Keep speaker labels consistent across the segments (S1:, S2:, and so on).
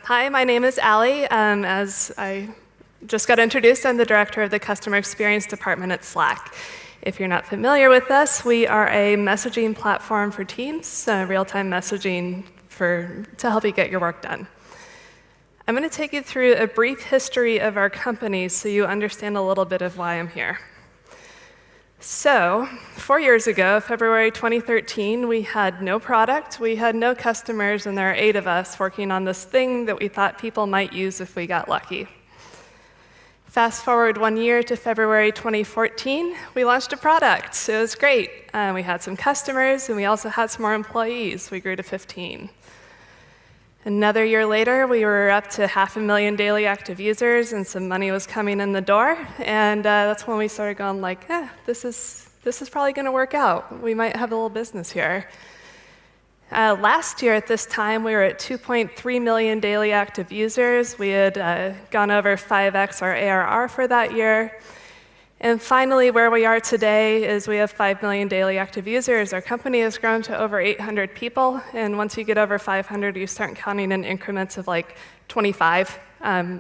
S1: Hi, my name is Allie. As I just got introduced, I'm the director of the Customer Experience Department at Slack. If you're not familiar with us, we are a messaging platform for teams, real-time messaging to help you get your work done. I'm going to take you through a brief history of our company so you understand a little bit of why I'm here. So, 4 years ago, February 2013, we had no product, we had no customers, and there are 8 of us working on this thing that we thought people might use if we got lucky. Fast forward 1 year to February 2014, we launched a product. It was great. We had some customers, and we also had some more employees. We grew to 15. Another year later, we were up to 500,000 daily active users, and some money was coming in the door. And that's when we started going like, this is probably going to work out. We might have a little business here. Last year at this time, we were at 2.3 million daily active users. We had gone over 5x our ARR for that year. And finally, where we are today is we have 5 million daily active users. Our company has grown to over 800 people, and once you get over 500, you start counting in increments of like 25.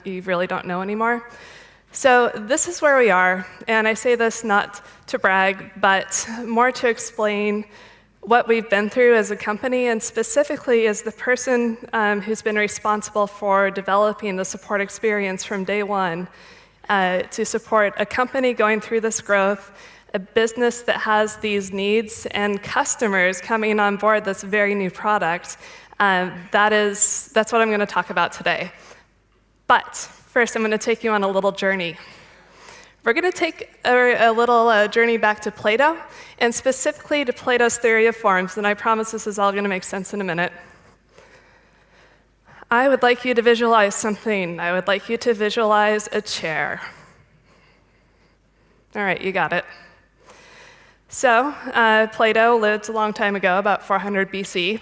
S1: You really don't know anymore. So this is where we are, and I say this not to brag, but more to explain what we've been through as a company, and specifically as the person who's been responsible for developing the support experience from day one. To support a company going through this growth, a business that has these needs, and customers coming on board this very new product. That's what I'm going to talk about today. But first, I'm going to take you on a little journey. We're going to take a little journey back to Plato, and specifically to Plato's theory of forms, and I promise this is all going to make sense in a minute. I would like you to visualize something. I would like you to visualize a chair. All right, you got it. So, Plato lived a long time ago, about 400 BC.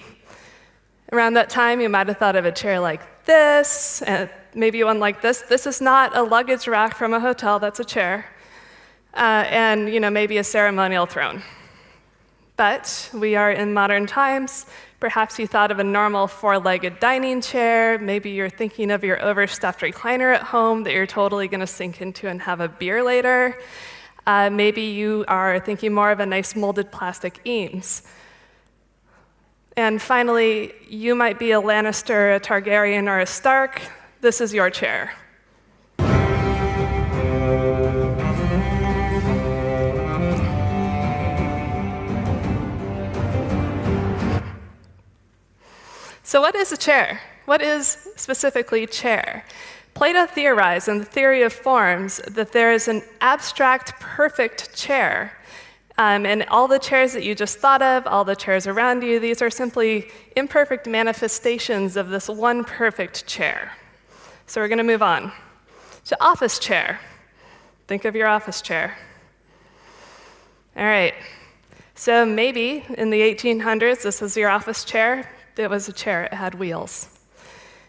S1: Around that time, you might have thought of a chair like this, and maybe one like this. This is not a luggage rack from a hotel, that's a chair. And maybe a ceremonial throne. But we are in modern times. Perhaps you thought of a normal 4-legged dining chair. Maybe you're thinking of your overstuffed recliner at home that you're totally going to sink into and have a beer later. Maybe you are thinking more of a nice molded plastic Eames. And finally, you might be a Lannister, a Targaryen, or a Stark. This is your chair. So what is a chair? What is specifically chair? Plato theorized in the theory of forms that there is an abstract, perfect chair. And all the chairs that you just thought of, all the chairs around you, these are simply imperfect manifestations of this one perfect chair. So we're going to move on to office chair. Think of your office chair. All right. So maybe in the 1800s, this was your office chair. It was a chair, it had wheels.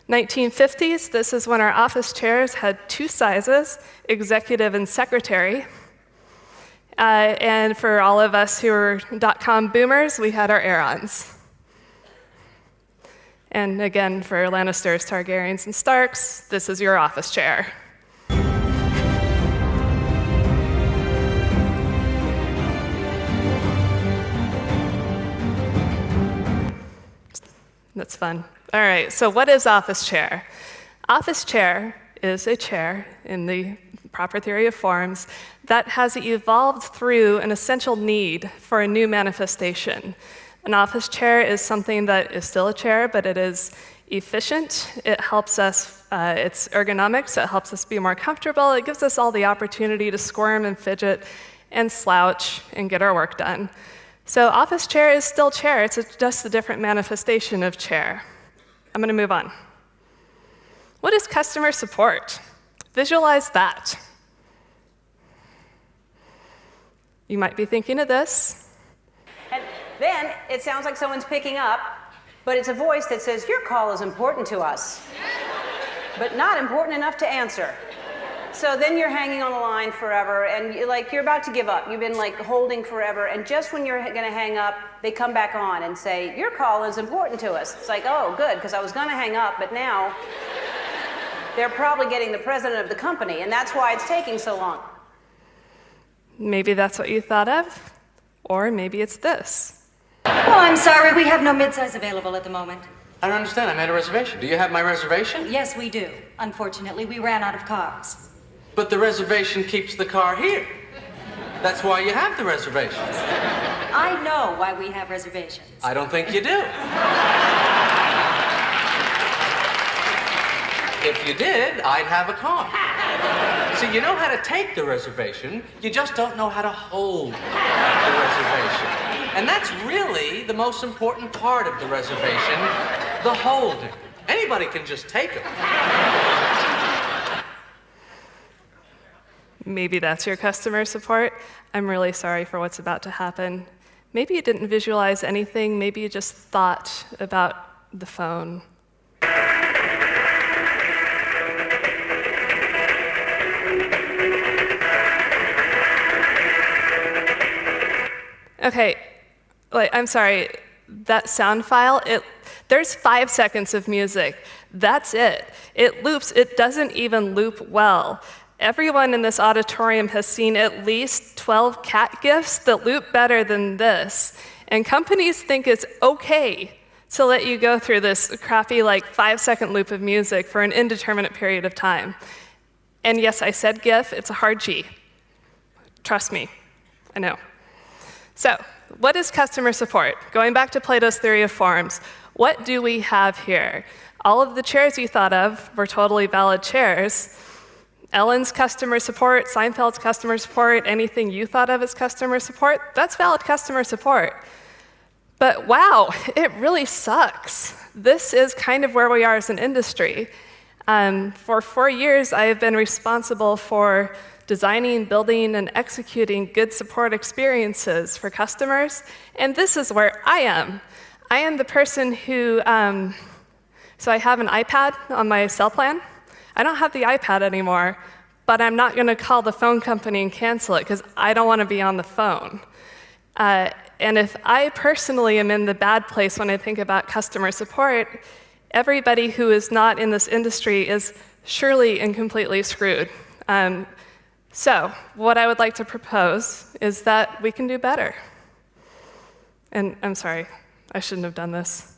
S1: 1950s, this is when our office chairs had 2 sizes, executive and secretary. And for all of us who are .com boomers, we had our Aerons. And again, for Lannisters, Targaryens, and Starks, this is your office chair. That's fun. All right, so what is office chair? Office chair is a chair in the proper theory of forms that has evolved through an essential need for a new manifestation. An office chair is something that is still a chair, but it is efficient. It helps us, it's ergonomics, it helps us be more comfortable. It gives us all the opportunity to squirm and fidget and slouch and get our work done. So office chair is still chair, it's just a different manifestation of chair. I'm going to move on. What is customer support? Visualize that. You might be thinking of this.
S2: And then it sounds like someone's picking up, but it's a voice that says, your call is important to us, but not important enough to answer. So then you're hanging on the line forever, and you're about to give up. You've been holding forever, and just when you're going to hang up, they come back on and say, your call is important to us. It's like, oh, good, because I was going to hang up, but now they're probably getting the president of the company, and that's why it's taking so long.
S1: Maybe that's what you thought of, or maybe it's this.
S3: Oh, I'm sorry, we have no midsize available at the moment.
S4: I don't understand. I made a reservation. Do you have my reservation?
S3: Yes, we do. Unfortunately, we ran out of cars.
S4: But the reservation keeps the car here. That's why you have the reservations.
S3: I know why we have reservations.
S4: I don't think you do. If you did, I'd have a car. See, you know how to take the reservation, you just don't know how to hold the reservation. And that's really the most important part of the reservation, the holding. Anybody can just take them.
S1: Maybe that's your customer support. I'm really sorry for what's about to happen. Maybe you didn't visualize anything. Maybe you just thought about the phone. Okay, I'm sorry, that sound file, there's 5 seconds of music. That's it. It loops, it doesn't even loop well. Everyone in this auditorium has seen at least 12 cat GIFs that loop better than this. And companies think it's okay to let you go through this crappy 5-second loop of music for an indeterminate period of time. And yes, I said GIF, it's a hard G. Trust me, I know. So, what is customer support? Going back to Plato's theory of forms, what do we have here? All of the chairs you thought of were totally valid chairs. Ellen's customer support, Seinfeld's customer support, anything you thought of as customer support, that's valid customer support. But wow, it really sucks. This is kind of where we are as an industry. For 4 years, I have been responsible for designing, building, and executing good support experiences for customers, and this is where I am. I am the person who, so I have an iPad on my cell plan. I don't have the iPad anymore, but I'm not going to call the phone company and cancel it because I don't want to be on the phone. And if I personally am in the bad place when I think about customer support, everybody who is not in this industry is surely and completely screwed. So what I would like to propose is that we can do better. And I'm sorry, I shouldn't have done this.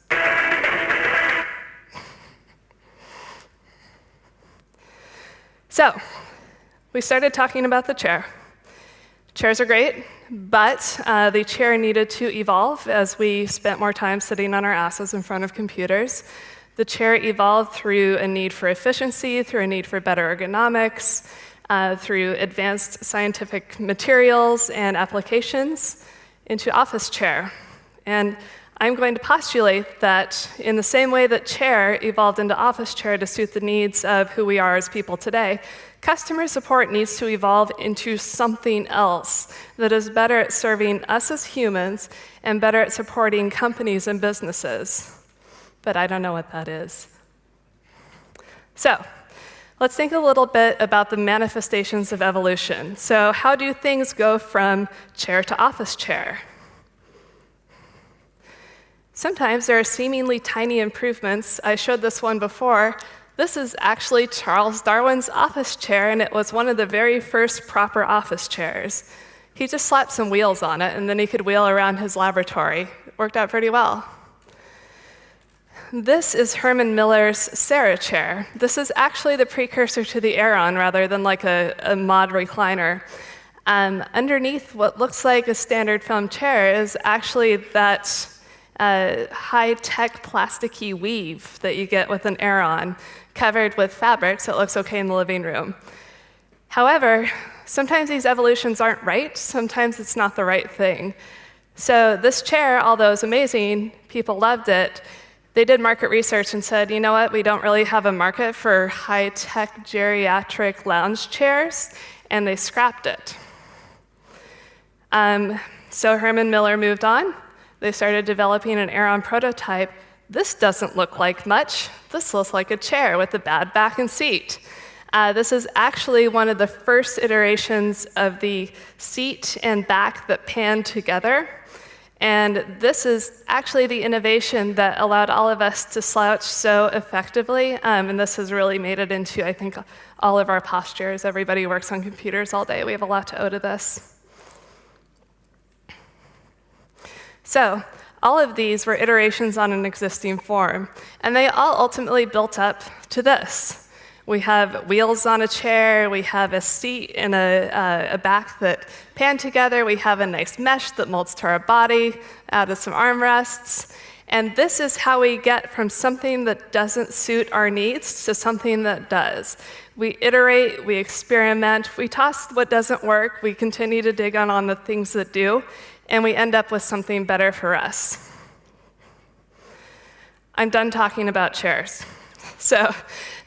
S1: So we started talking about the chair. Chairs are great, but the chair needed to evolve as we spent more time sitting on our asses in front of computers. The chair evolved through a need for efficiency, through a need for better ergonomics, through advanced scientific materials and applications into office chair. And I'm going to postulate that in the same way that chair evolved into office chair to suit the needs of who we are as people today, customer support needs to evolve into something else that is better at serving us as humans and better at supporting companies and businesses. But I don't know what that is. So, let's think a little bit about the manifestations of evolution. So how do things go from chair to office chair? Sometimes there are seemingly tiny improvements. I showed this one before. This is actually Charles Darwin's office chair, and it was one of the very first proper office chairs. He just slapped some wheels on it, and then he could wheel around his laboratory. It worked out pretty well. This is Herman Miller's Sarah chair. This is actually the precursor to the Aeron rather than like a mod recliner. Underneath what looks like a standard foam chair is actually that high-tech plasticky weave that you get with an Aeron, covered with fabric so it looks okay in the living room. However, sometimes these evolutions aren't right, sometimes it's not the right thing. So this chair, although it's amazing, people loved it, they did market research and said, you know what, we don't really have a market for high-tech geriatric lounge chairs, and they scrapped it. So Herman Miller moved on. They started developing an Aeron prototype. This doesn't look like much. This looks like a chair with a bad back and seat. This is actually one of the first iterations of the seat and back that pan together. And this is actually the innovation that allowed all of us to slouch so effectively. And this has really made it into, I think, all of our postures. Everybody works on computers all day. We have a lot to owe to this. So all of these were iterations on an existing form, and they all ultimately built up to this. We have wheels on a chair, we have a seat and a back that pan together, we have a nice mesh that molds to our body, added some armrests, and this is how we get from something that doesn't suit our needs to something that does. We iterate, we experiment, we toss what doesn't work, we continue to dig on the things that do, and we end up with something better for us. I'm done talking about chairs. So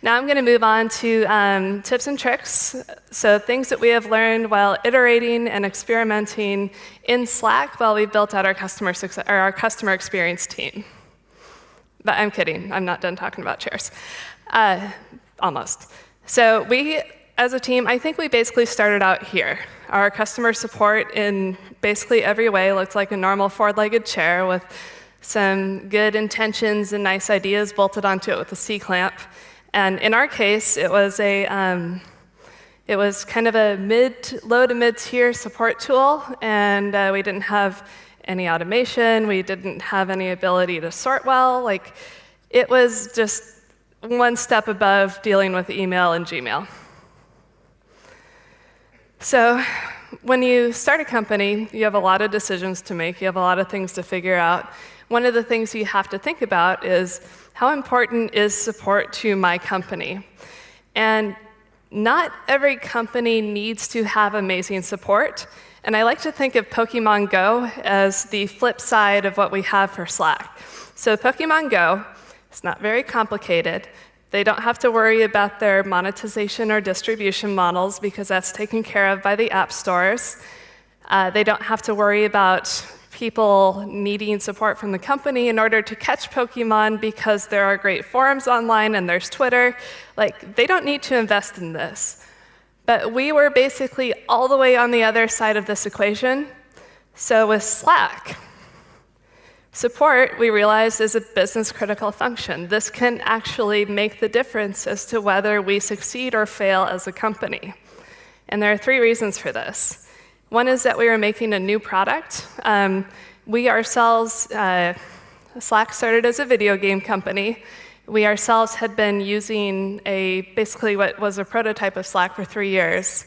S1: now I'm going to move on to tips and tricks. So things that we have learned while iterating and experimenting in Slack while we built out our customer experience team. But I'm kidding. I'm not done talking about chairs. Almost. So we, as a team, I think we basically started out here. Our customer support in basically every way looked like a normal four-legged chair with some good intentions and nice ideas bolted onto it with a C-clamp. And in our case, it was kind of a low to mid-tier support tool, and we didn't have any automation, we didn't have any ability to sort well. Like, it was just one step above dealing with email and Gmail. So when you start a company, you have a lot of decisions to make, you have a lot of things to figure out. One of the things you have to think about is, how important is support to my company? And not every company needs to have amazing support. And I like to think of Pokemon Go as the flip side of what we have for Slack. So Pokemon Go, it's not very complicated. They don't have to worry about their monetization or distribution models because that's taken care of by the app stores. They don't have to worry about people needing support from the company in order to catch Pokemon because there are great forums online and there's Twitter. Like, they don't need to invest in this. But we were basically all the way on the other side of this equation. So with Slack, support, we realized, is a business-critical function. This can actually make the difference as to whether we succeed or fail as a company. And there are 3 reasons for this. One is that we were making a new product. We ourselves, Slack started as a video game company. We ourselves had been using basically what was a prototype of Slack for 3 years.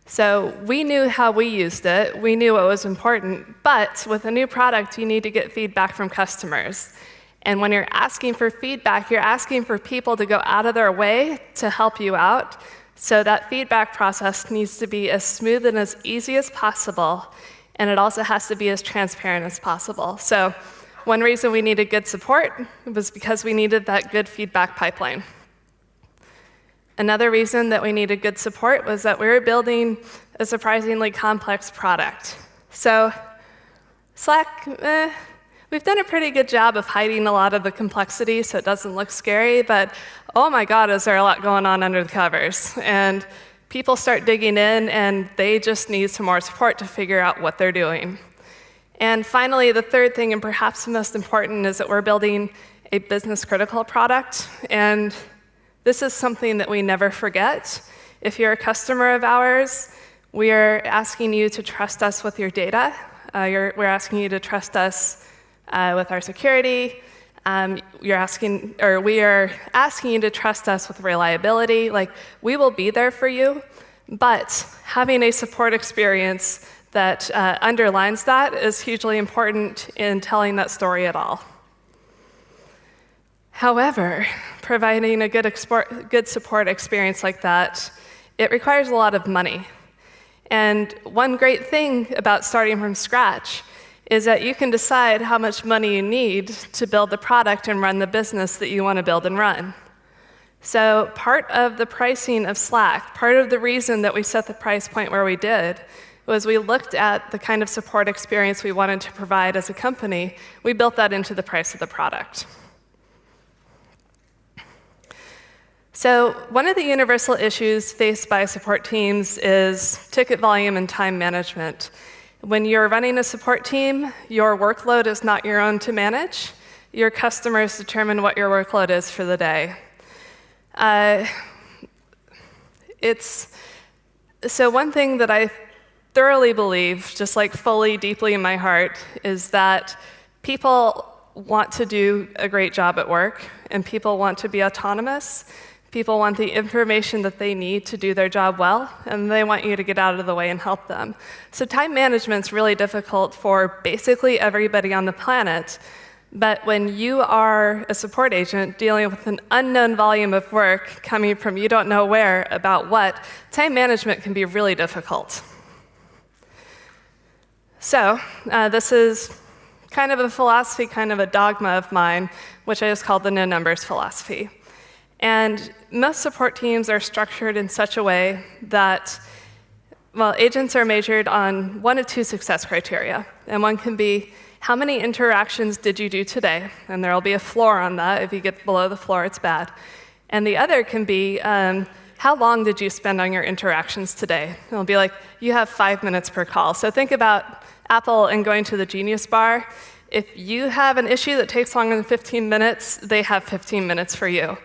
S1: So we knew how we used it. We knew what was important. But with a new product, you need to get feedback from customers. And when you're asking for feedback, you're asking for people to go out of their way to help you out. So that feedback process needs to be as smooth and as easy as possible, and it also has to be as transparent as possible. So one reason we needed good support was because we needed that good feedback pipeline. Another reason that we needed good support was that we were building a surprisingly complex product. So Slack, we've done a pretty good job of hiding a lot of the complexity so it doesn't look scary, but oh my God, is there a lot going on under the covers. And people start digging in, and they just need some more support to figure out what they're doing. And finally, the third thing, and perhaps the most important, is that we're building a business-critical product. And this is something that we never forget. If you're a customer of ours, we are asking you to trust us with your data. We're asking you to trust us with our security. We are asking you to trust us with reliability. Like, we will be there for you, but having a support experience that underlines that is hugely important in telling that story at all. However, providing a good support experience like that, it requires a lot of money. And one great thing about starting from scratch is that you can decide how much money you need to build the product and run the business that you want to build and run. So part of the pricing of Slack, part of the reason that we set the price point where we did, was we looked at the kind of support experience we wanted to provide as a company. We built that into the price of the product. So one of the universal issues faced by support teams is ticket volume and time management. When you're running a support team, your workload is not your own to manage. Your customers determine what your workload is for the day. So one thing that I thoroughly believe, just like fully, deeply in my heart, is that people want to do a great job at work, and people want to be autonomous. People want the information that they need to do their job well, and they want you to get out of the way and help them. So time management's really difficult for basically everybody on the planet, but when you are a support agent dealing with an unknown volume of work coming from you don't know where about what, time management can be really difficult. So this is kind of a philosophy, kind of a dogma of mine, which I just call the no numbers philosophy. And most support teams are structured in such a way that, well, agents are measured on one of two success criteria. And one can be, how many interactions did you do today? And there will be a floor on that. If you get below the floor, it's bad. And the other can be, how long did you spend on your interactions today? It'll be like, you have 5 minutes per call. So think about Apple and going to the Genius Bar. If you have an issue that takes longer than 15 minutes, they have 15 minutes for you.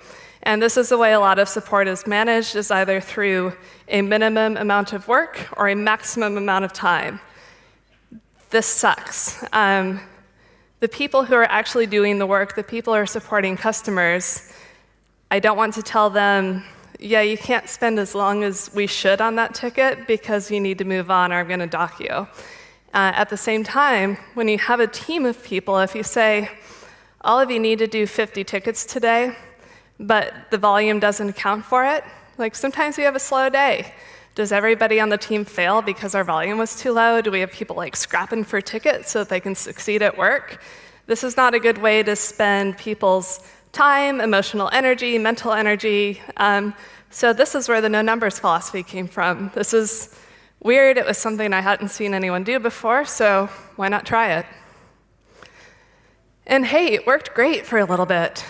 S1: And this is the way a lot of support is managed, is either through a minimum amount of work or a maximum amount of time. This sucks. The people who are actually doing the work, the people who are supporting customers, I don't want to tell them, yeah, you can't spend as long as we should on that ticket because you need to move on or I'm going to dock you. At the same time, when you have a team of people, if you say, all of you need to do 50 tickets today, but the volume doesn't account for it, like sometimes we have a slow day. Does everybody on the team fail because our volume was too low? Do we have people like scrapping for tickets so that they can succeed at work? This is not a good way to spend people's time, emotional energy, mental energy. So this is where the no numbers philosophy came from. This is weird. It was something I hadn't seen anyone do before, so why not try it? And hey, it worked great for a little bit.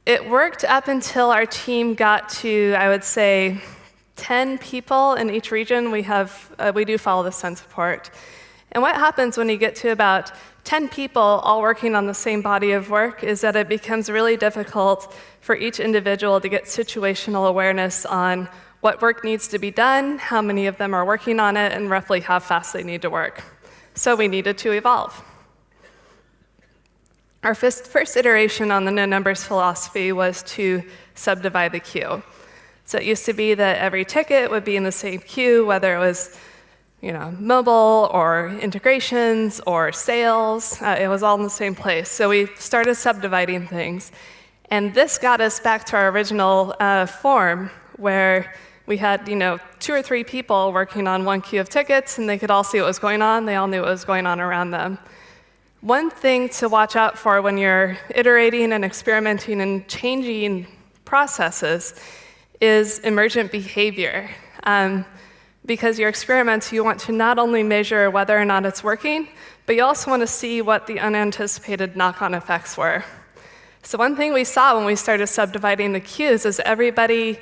S1: It worked up until our team got to, I would say, 10 people in each region. We do follow the Sun support. And what happens when you get to about 10 people all working on the same body of work is that it becomes really difficult for each individual to get situational awareness on what work needs to be done, how many of them are working on it, and roughly how fast they need to work. So we needed to evolve. Our first iteration on the no numbers philosophy was to subdivide the queue. So it used to be that every ticket would be in the same queue, whether it was mobile or integrations or sales. It was all in the same place. So we started subdividing things. And this got us back to our original form, where we had 2 or 3 people working on one queue of tickets, and they could all see what was going on. They all knew what was going on around them. One thing to watch out for when you're iterating and experimenting and changing processes is emergent behavior. Because your experiments, you want to not only measure whether or not it's working, but you also want to see what the unanticipated knock-on effects were. So one thing we saw when we started subdividing the queues is everybody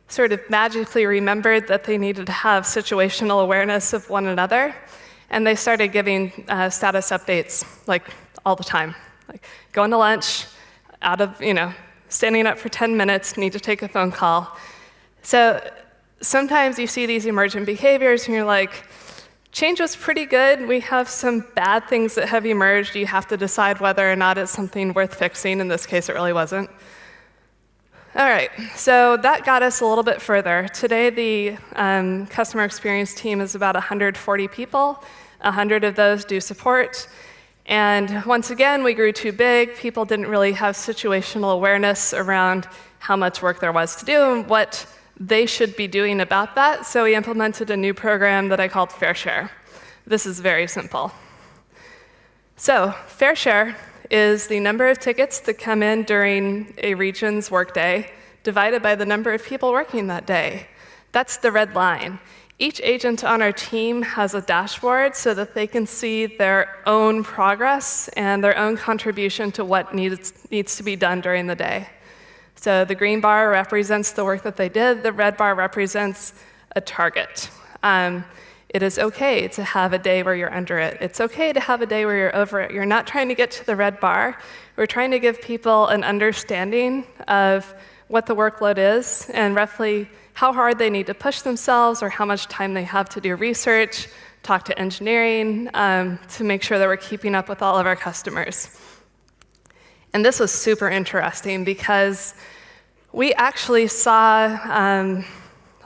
S1: sort of magically remembered that they needed to have situational awareness of one another. And they started giving status updates like all the time, like going to lunch, standing up for 10 minutes, need to take a phone call. So sometimes you see these emergent behaviors and you're like, change was pretty good. We have some bad things that have emerged. You have to decide whether or not it's something worth fixing. In this case, it really wasn't. All right, so that got us a little bit further. Today, the customer experience team is about 140 people. 100 of those do support. And once again, we grew too big. People didn't really have situational awareness around how much work there was to do and what they should be doing about that. So we implemented a new program that I called Fair Share. This is very simple. So Fair Share is the number of tickets that come in during a region's workday divided by the number of people working that day. That's the red line. Each agent on our team has a dashboard so that they can see their own progress and their own contribution to what needs to be done during the day. So the green bar represents the work that they did. The red bar represents a target. It is okay to have a day where you're under it. It's okay to have a day where you're over it. You're not trying to get to the red bar. We're trying to give people an understanding of what the workload is and roughly how hard they need to push themselves or how much time they have to do research, talk to engineering, to make sure that we're keeping up with all of our customers. And this was super interesting because we actually saw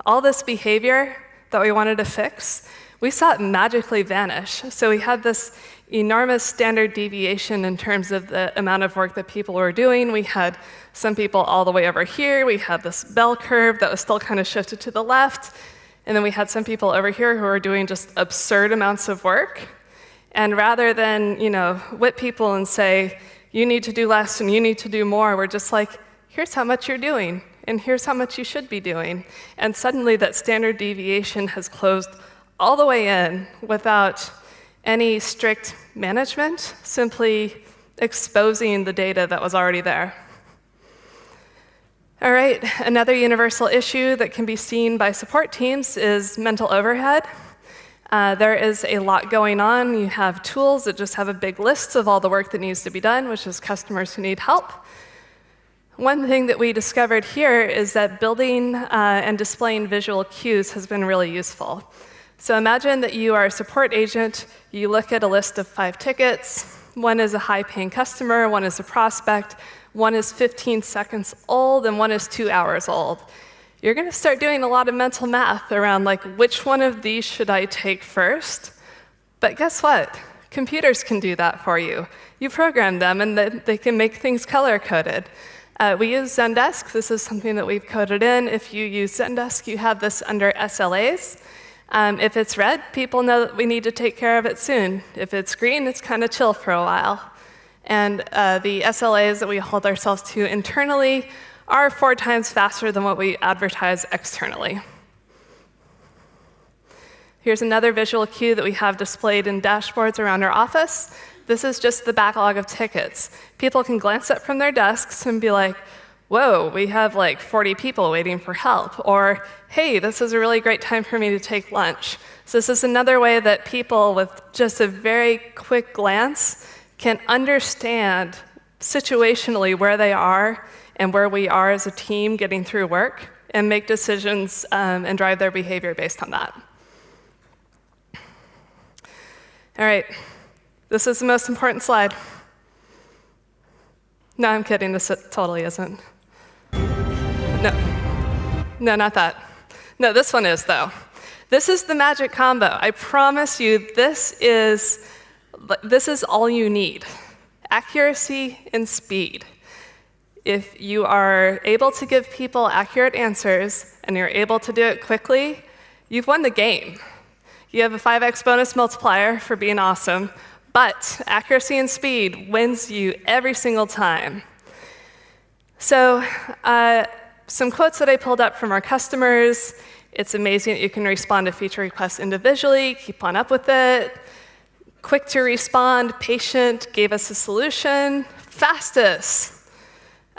S1: all this behavior that we wanted to fix, we saw it magically vanish. So we had this enormous standard deviation in terms of the amount of work that people were doing. We had some people all the way over here. We had this bell curve that was still kind of shifted to the left. And then we had some people over here who were doing just absurd amounts of work. And rather than, whip people and say, you need to do less and you need to do more, we're just like, here's how much you're doing, and here's how much you should be doing. And suddenly that standard deviation has closed all the way in without any strict management, simply exposing the data that was already there. All right, another universal issue that can be seen by support teams is mental overhead. There is a lot going on. You have tools that just have a big list of all the work that needs to be done, which is customers who need help. One thing that we discovered here is that building and displaying visual cues has been really useful. So imagine that you are a support agent, you look at a list of 5 tickets, one is a high-paying customer, one is a prospect, one is 15 seconds old, and one is 2 hours old. You're gonna start doing a lot of mental math around which one of these should I take first? But guess what? Computers can do that for you. You program them and they can make things color-coded. We use Zendesk. This is something that we've coded in. If you use Zendesk, you have this under SLAs. If it's red, people know that we need to take care of it soon. If it's green, it's kind of chill for a while. And the SLAs that we hold ourselves to internally are 4 times faster than what we advertise externally. Here's another visual cue that we have displayed in dashboards around our office. This is just the backlog of tickets. People can glance up from their desks and be like, whoa, we have 40 people waiting for help. Or, hey, this is a really great time for me to take lunch. So this is another way that people with just a very quick glance can understand situationally where they are and where we are as a team getting through work and make decisions and drive their behavior based on that. All right. This is the most important slide. No, I'm kidding. This totally isn't. No, not that. No, this one is, though. This is the magic combo. I promise you, this is all you need. Accuracy and speed. If you are able to give people accurate answers and you're able to do it quickly, you've won the game. You have a 5x bonus multiplier for being awesome, but accuracy and speed wins you every single time. So some quotes that I pulled up from our customers. It's amazing that you can respond to feature requests individually, keep on up with it. Quick to respond, patient, gave us a solution. Fastest.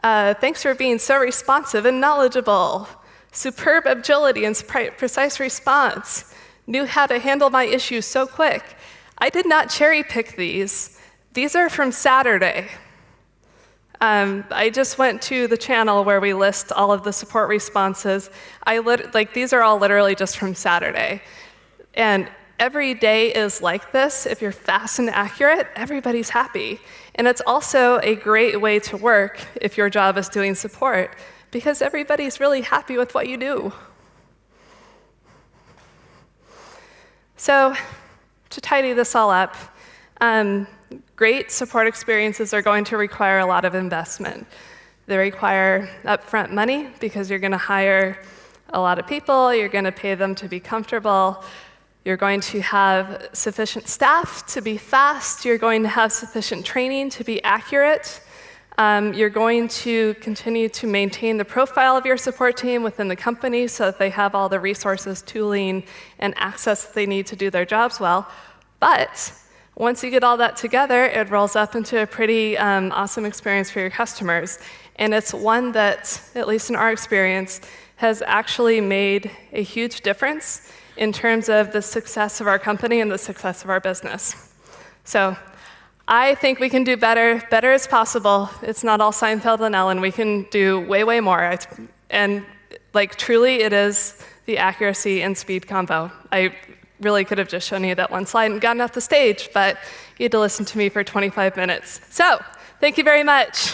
S1: Thanks for being so responsive and knowledgeable. Superb agility and precise response. Knew how to handle my issues so quick. I did not cherry pick these. These are from Saturday. I just went to the channel where we list all of the support responses. These are all literally just from Saturday. And every day is like this. If you're fast and accurate, everybody's happy. And it's also a great way to work if your job is doing support, because everybody's really happy with what you do. So, to tidy this all up, great support experiences are going to require a lot of investment. They require upfront money because you're going to hire a lot of people, you're going to pay them to be comfortable, you're going to have sufficient staff to be fast, you're going to have sufficient training to be accurate, you're going to continue to maintain the profile of your support team within the company so that they have all the resources, tooling, and access that they need to do their jobs well. But once you get all that together, it rolls up into a pretty awesome experience for your customers. And it's one that, at least in our experience, has actually made a huge difference in terms of the success of our company and the success of our business. So I think we can do better. Better is possible. It's not all Seinfeld and Ellen. We can do way, way more. And like truly, it is the accuracy and speed combo. I really could have just shown you that one slide and gotten off the stage, but you had to listen to me for 25 minutes. So thank you very much.